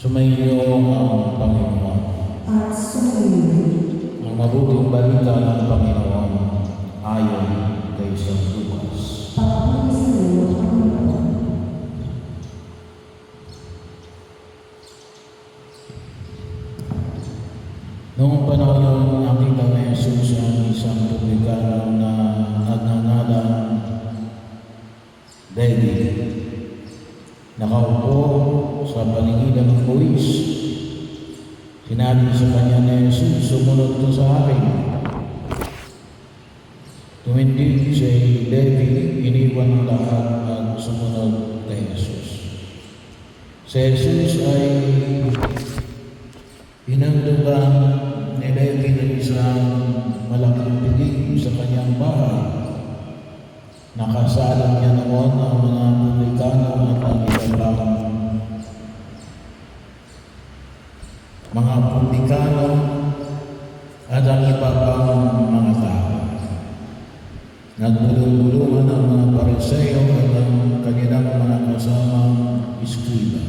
Sumainyo ang Panginoon. At sumainyo. Ang mabuting balita ng Panginoon ayon kay San Lucas. Papuri sa iyo, Panginoon. Noong panahon yun, nakita ni Jesus ang isang publikano na nagngangalang David. Nakaupo sa paligid ng buwis. Sinabi sa kanya ni Jesus, "Sumunod ka sa akin." Tumindig si David, iniwan ang lahat at sumunod kay Jesus. Si Jesus ay pinandugan ni David ng isang malaking piling sa kanyang bahay. Nakasalang niya noon ang mga publikano at ang ibang mga publikano at ang iba pang mga tao. Nagbulong-bulungan ang mga Pariseo at ang kanilang mga kasamang iskriba.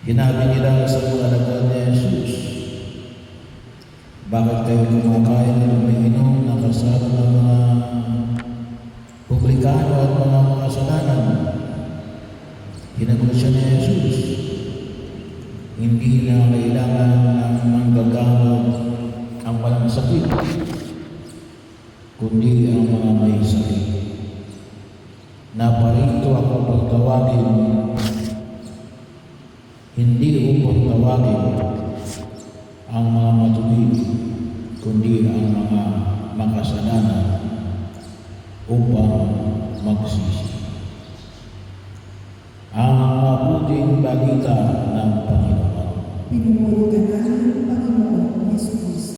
Hinabi nila sa mga alagad ni Jesus, "Bakit kayo kumakain at umiinom na kasama ng mga publikano at mga makasalanan?" Hinagot siya ni Jesus, "Hindi na kailangan ng manggagamot ang walang sakit, kundi ang mga may sakit. Naparito ako pagtawagin, hindi upang tawagin ang mga matuwid, kundi ang mga makasalanan upang magsisi." Ang mabuting balita ng Panginoon. Pinumuro ka namin,